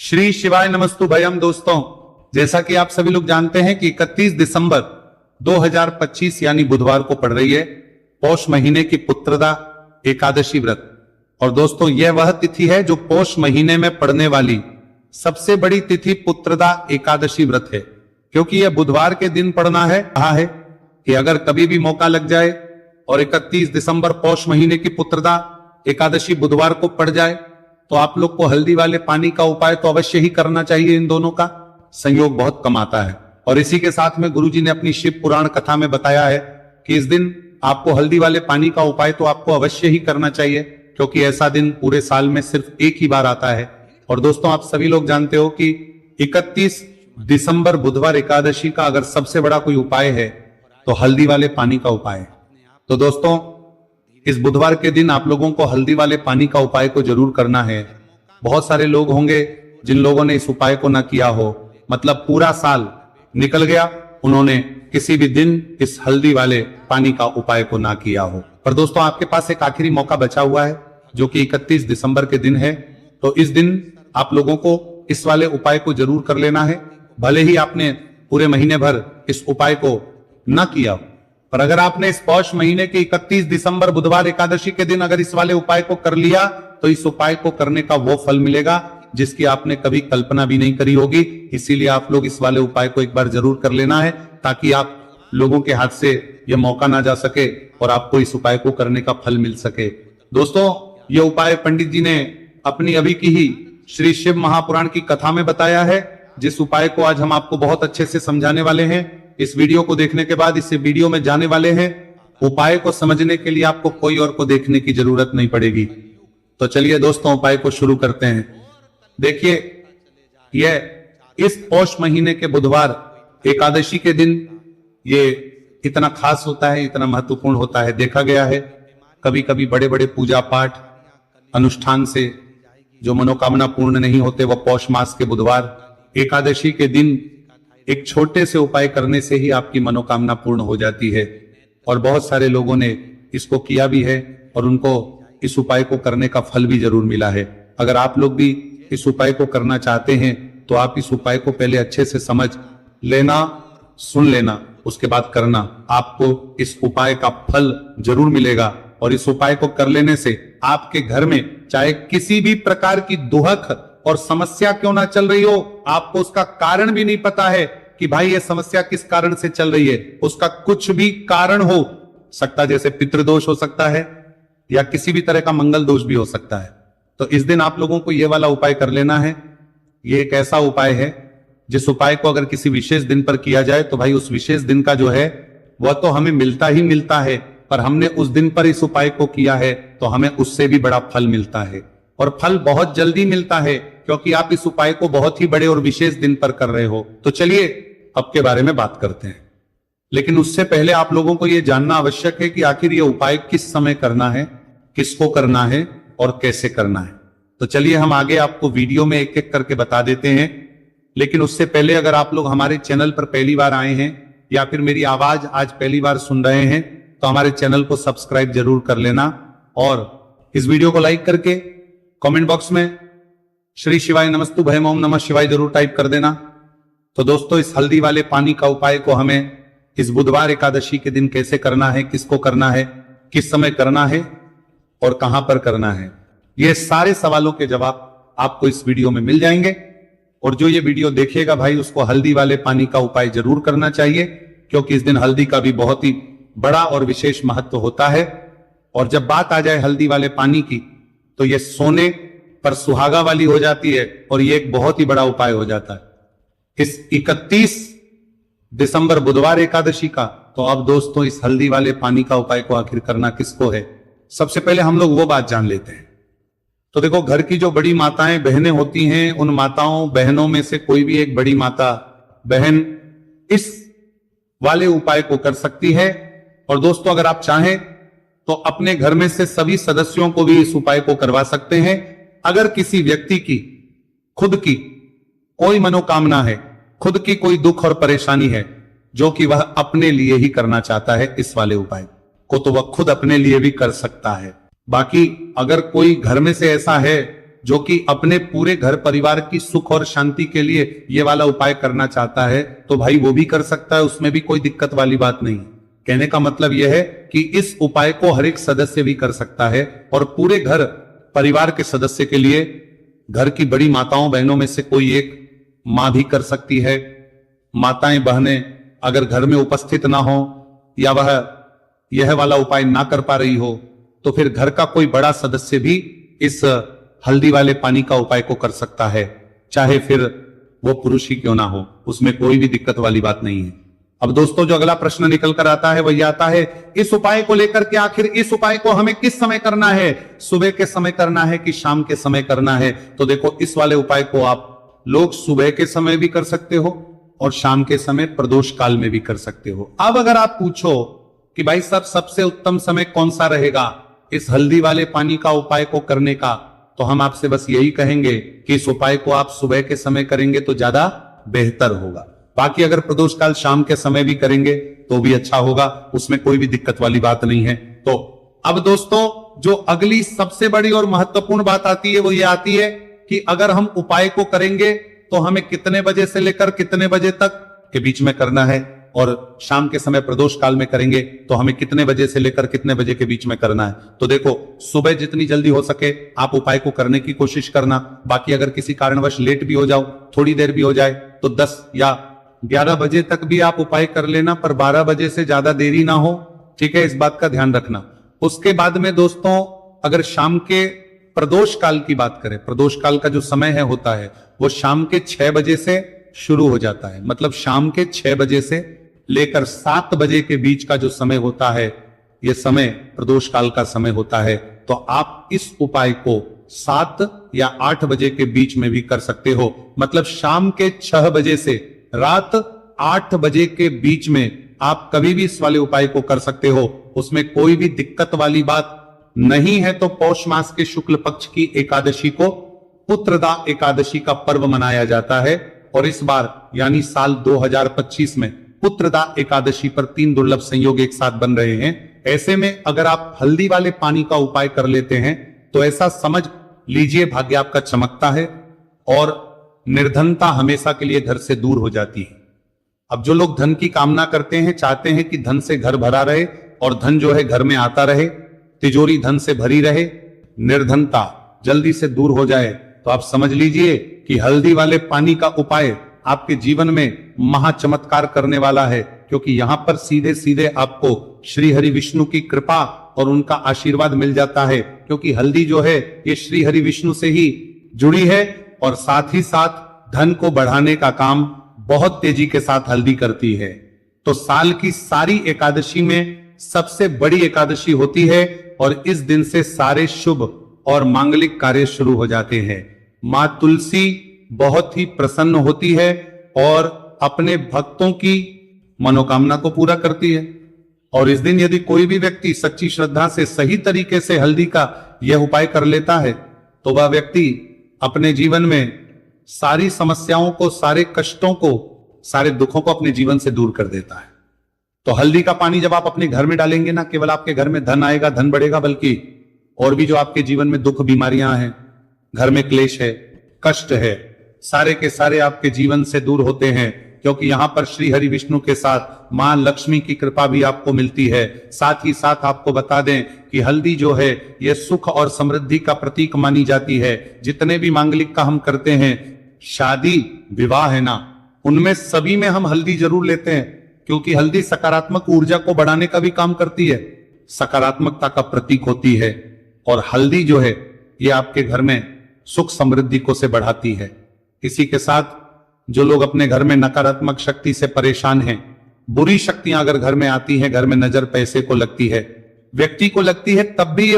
श्री शिवाय नमस्तु भयम। दोस्तों, जैसा कि आप सभी लोग जानते हैं कि 31 दिसंबर 2025 यानी बुधवार को पड़ रही है पौष महीने की पुत्रदा एकादशी व्रत। और दोस्तों, यह वह तिथि है जो पौष महीने में पड़ने वाली सबसे बड़ी तिथि पुत्रदा एकादशी व्रत है। क्योंकि यह बुधवार के दिन पड़ना है, कहा है कि अगर कभी भी मौका लग जाए और 31 दिसंबर पौष महीने की पुत्रदा एकादशी बुधवार को पड़ जाए तो आप लोग को हल्दी वाले पानी का उपाय तो अवश्य ही करना चाहिए। इन दोनों का संयोग बहुत कम आता है। और इसी के साथ में गुरुजी ने अपनी शिव पुराण कथा में बताया है कि इस दिन आपको हल्दी वाले पानी का उपाय तो आपको अवश्य ही करना चाहिए, क्योंकि ऐसा दिन पूरे साल में सिर्फ एक ही बार आता है। और दोस्तों, आप सभी लोग जानते हो कि 31 दिसंबर बुधवार एकादशी का अगर सबसे बड़ा कोई उपाय है तो हल्दी वाले पानी का उपाय है। तो दोस्तों, इस बुधवार के दिन आप लोगों को हल्दी वाले पानी का उपाय को जरूर करना है। बहुत सारे लोग होंगे जिन लोगों ने इस उपाय को ना किया हो, मतलब पूरा साल निकल गया, उन्होंने किसी भी दिन इस हल्दी वाले पानी का उपाय को ना किया हो। पर दोस्तों, आपके पास एक आखिरी मौका बचा हुआ है जो कि 31 दिसंबर के दिन है। तो इस दिन आप लोगों को इस वाले उपाय को जरूर कर लेना है। भले ही आपने पूरे महीने भर इस उपाय को ना किया हो, पर अगर आपने इस पौष महीने के 31 दिसंबर बुधवार एकादशी के दिन अगर इस वाले उपाय को कर लिया तो इस उपाय को करने का वो फल मिलेगा जिसकी आपने कभी कल्पना भी नहीं करी होगी। इसीलिए आप लोग इस वाले उपाय को एक बार जरूर कर लेना है, ताकि आप लोगों के हाथ से यह मौका ना जा सके और आपको इस उपाय को करने का फल मिल सके। दोस्तों, यह उपाय पंडित जी ने अपनी अभी की ही श्री शिव महापुराण की कथा में बताया है, जिस उपाय को आज हम आपको बहुत अच्छे से समझाने वाले हैं। इस वीडियो को देखने के बाद इस वीडियो में जाने वाले हैं, उपाय को समझने के लिए आपको कोई और को देखने की जरूरत नहीं पड़ेगी। तो चलिए दोस्तों, उपाय को शुरू करते हैं। देखिए, यह इस पौष महीने के बुधवार एकादशी के दिन ये इतना खास होता है, इतना महत्वपूर्ण होता है। देखा गया है कभी कभी बड़े बड़े पूजा पाठ अनुष्ठान से जो मनोकामना पूर्ण नहीं होते, वह पौष मास के बुधवार एकादशी के दिन एक छोटे से उपाय करने से ही आपकी मनोकामना पूर्ण हो जाती है। और बहुत सारे लोगों ने इसको किया भी है और उनको इस उपाय को करने का फल भी जरूर मिला है। अगर आप लोग भी इस उपाय को करना चाहते हैं तो आप इस उपाय को पहले अच्छे से समझ लेना, सुन लेना, उसके बाद करना। आपको इस उपाय का फल जरूर मिलेगा। और इस उपाय को कर लेने से आपके घर में चाहे किसी भी प्रकार की दुहक और समस्या क्यों ना चल रही हो, आपको उसका कारण भी नहीं पता है कि भाई ये समस्या किस कारण से चल रही है, उसका कुछ भी कारण हो सकता, जैसे पितृदोष हो सकता है या किसी भी तरह का मंगल दोष भी हो सकता है। तो इस दिन आप लोगों को यह वाला उपाय कर लेना है। यह एक ऐसा उपाय है जिस उपाय को अगर किसी विशेष दिन पर किया जाए तो भाई उस विशेष दिन का जो है वह तो हमें मिलता ही मिलता है, पर हमने उस दिन पर इस उपाय को किया है तो हमें उससे भी बड़ा फल मिलता है। और फल बहुत जल्दी मिलता है, क्योंकि आप इस उपाय को बहुत ही बड़े और विशेष दिन पर कर रहे हो। तो चलिए अब के बारे में बात करते हैं। लेकिन उससे पहले आप लोगों को यह जानना आवश्यक है कि आखिर यह उपाय किस समय करना है, किसको करना है और कैसे करना है। तो चलिए हम आगे आपको वीडियो में एक एक करके बता देते हैं। लेकिन उससे पहले अगर आप लोग हमारे चैनल पर पहली बार आए हैं या फिर मेरी आवाज आज पहली बार सुन रहे हैं तो हमारे चैनल को सब्सक्राइब जरूर कर लेना और इस वीडियो को लाइक करके कमेंट बॉक्स में श्री शिवाय नमस्तु भयम ओम नमः शिवाय जरूर टाइप कर देना। तो दोस्तों, इस हल्दी वाले पानी का उपाय को हमें इस बुधवार एकादशी के दिन कैसे करना है, किसको करना है, किस समय करना है और कहां पर करना है, ये सारे सवालों के जवाब आपको इस वीडियो में मिल जाएंगे। और जो ये वीडियो देखेगा भाई उसको हल्दी वाले पानी का उपाय जरूर करना चाहिए, क्योंकि इस दिन हल्दी का भी बहुत ही बड़ा और विशेष महत्व होता है। और जब बात आ जाए हल्दी वाले पानी की तो यह सोने पर सुहागा वाली हो जाती है और यह एक बहुत ही बड़ा उपाय हो जाता है इस 31 दिसंबर बुधवार एकादशी का। तो अब दोस्तों, इस हल्दी वाले पानी का उपाय को आखिर करना किसको है, सबसे पहले हम लोग वो बात जान लेते हैं। तो देखो, घर की जो बड़ी माताएं बहनें होती हैं, उन माताओं बहनों में से कोई भी एक बड़ी माता बहन इस वाले उपाय को कर सकती है। और दोस्तों, अगर आप चाहें तो अपने घर में से सभी सदस्यों को भी इस उपाय को करवा सकते हैं। अगर किसी व्यक्ति की खुद की कोई मनोकामना है, खुद की कोई दुख और परेशानी है जो कि वह अपने लिए ही करना चाहता है, इस वाले उपाय को तो वह खुद अपने लिए भी कर सकता है। बाकी अगर कोई घर में से ऐसा है जो कि अपने पूरे घर परिवार की सुख और शांति के लिए ये वाला उपाय करना चाहता है, तो भाई वो भी कर सकता है, उसमें भी कोई दिक्कत वाली बात नहीं। कहने का मतलब यह है कि इस उपाय को हर एक सदस्य भी कर सकता है और पूरे घर परिवार के सदस्य के लिए घर की बड़ी माताओं बहनों में से कोई एक मां भी कर सकती है। माताएं बहनें अगर घर में उपस्थित ना हो या वह यह वाला उपाय ना कर पा रही हो, तो फिर घर का कोई बड़ा सदस्य भी इस हल्दी वाले पानी का उपाय को कर सकता है, चाहे फिर वो पुरुष ही क्यों ना हो, उसमें कोई भी दिक्कत वाली बात नहीं है। अब दोस्तों, जो अगला प्रश्न निकल कर आता है वह यह आता है, इस उपाय को लेकर के आखिर इस उपाय को हमें किस समय करना है, सुबह के समय करना है कि शाम के समय करना है? तो देखो, इस वाले उपाय को आप लोग सुबह के समय भी कर सकते हो और शाम के समय प्रदोष काल में भी कर सकते हो। अब अगर आप पूछो कि भाई सर सबसे उत्तम समय कौन सा रहेगा इस हल्दी वाले पानी का उपाय को करने का, तो हम आपसे बस यही कहेंगे कि इस उपाय को आप सुबह के समय करेंगे तो ज्यादा बेहतर होगा। बाकी अगर प्रदोष काल शाम के समय भी करेंगे तो भी अच्छा होगा, उसमें कोई भी दिक्कत वाली बात नहीं है। तो अब दोस्तों, जो अगली सबसे बड़ी और महत्वपूर्ण बात आती है वो ये आती है कि अगर हम उपाय को करेंगे तो हमें कितने बजे से लेकर कितने बजे तक के बीच में करना है, और शाम के समय प्रदोष काल में करेंगे तो हमें कितने बजे से लेकर कितने बजे के बीच में करना है। तो देखो, सुबह जितनी जल्दी हो सके आप उपाय को करने की कोशिश करना। बाकी अगर किसी कारणवश लेट भी हो जाओ, थोड़ी देर भी हो जाए, तो 10 या 11 बजे तक भी आप उपाय कर लेना, पर 12 बजे से ज्यादा देरी ना हो, ठीक है, इस बात का ध्यान रखना। उसके बाद में दोस्तों, अगर शाम के प्रदोष काल की बात करें, प्रदोष काल का जो समय है होता है वो शाम के 6 बजे से शुरू हो जाता है। मतलब शाम के 6 बजे से लेकर 7 बजे के बीच का जो समय होता है, यह समय प्रदोष काल का समय होता है। तो आप इस उपाय को 7 या 8 बजे के बीच में भी कर सकते हो। मतलब शाम के 6 बजे से रात 8 बजे के बीच में आप कभी भी इस वाले उपाय को कर सकते हो, उसमें कोई भी दिक्कत वाली बात नहीं है। तो पौष मास के शुक्ल पक्ष की एकादशी को पुत्रदा एकादशी का पर्व मनाया जाता है, और इस बार यानी साल 2025 में पुत्रदा एकादशी पर 3 दुर्लभ संयोग एक साथ बन रहे हैं। ऐसे में अगर आप हल्दी वाले पानी का उपाय कर लेते हैं तो ऐसा समझ लीजिए भाग्य आपका चमकता है और निर्धनता हमेशा के लिए घर से दूर हो जाती है। अब जो लोग धन की कामना करते हैं, चाहते हैं कि धन से घर भरा रहे और धन जो है घर में आता रहे, तिजोरी धन से भरी रहे, निर्धनता जल्दी से दूर हो जाए, तो आप समझ लीजिए कि हल्दी वाले पानी का उपाय आपके जीवन में महा चमत्कार करने वाला है। क्योंकि यहां पर सीधे सीधे आपको श्री हरि विष्णु की कृपा और उनका आशीर्वाद मिल जाता है, क्योंकि हल्दी जो है ये श्री हरि विष्णु से ही जुड़ी है और साथ ही साथ धन को बढ़ाने का काम बहुत तेजी के साथ हल्दी करती है। तो साल की सारी एकादशी में सबसे बड़ी एकादशी होती है और इस दिन से सारे शुभ और मांगलिक कार्य शुरू हो जाते हैं। मां तुलसी बहुत ही प्रसन्न होती है और अपने भक्तों की मनोकामना को पूरा करती है। और इस दिन यदि कोई भी व्यक्ति सच्ची श्रद्धा से सही तरीके से हल्दी का यह उपाय कर लेता है तो वह व्यक्ति अपने जीवन में सारी समस्याओं को, सारे कष्टों को, सारे दुखों को अपने जीवन से दूर कर देता है। तो हल्दी का पानी जब आप अपने घर में डालेंगे ना, केवल आपके घर में धन आएगा, धन बढ़ेगा, बल्कि और भी जो आपके जीवन में दुख बीमारियां हैं, घर में क्लेश है, कष्ट है, सारे के सारे आपके जीवन से दूर होते हैं। क्योंकि यहां पर श्री हरि विष्णु के साथ मां लक्ष्मी की कृपा भी आपको मिलती है। साथ ही साथ आपको बता दें कि हल्दी जो है यह सुख और समृद्धि का प्रतीक मानी जाती है। जितने भी मांगलिक का हम करते हैं, शादी विवाह है ना, उनमें सभी में हम हल्दी जरूर लेते हैं, क्योंकि हल्दी सकारात्मक ऊर्जा को बढ़ाने का भी काम करती है, सकारात्मकता का प्रतीक होती है। और हल्दी जो है ये आपके घर में सुख समृद्धि को से बढ़ाती है। इसी के साथ जो लोग अपने घर में नकारात्मक शक्ति से परेशान हैं, बुरी शक्तियां अगर घर में आती हैं, घर में नजर पैसे को लगती है, व्यक्ति को लगती है, तब भी ये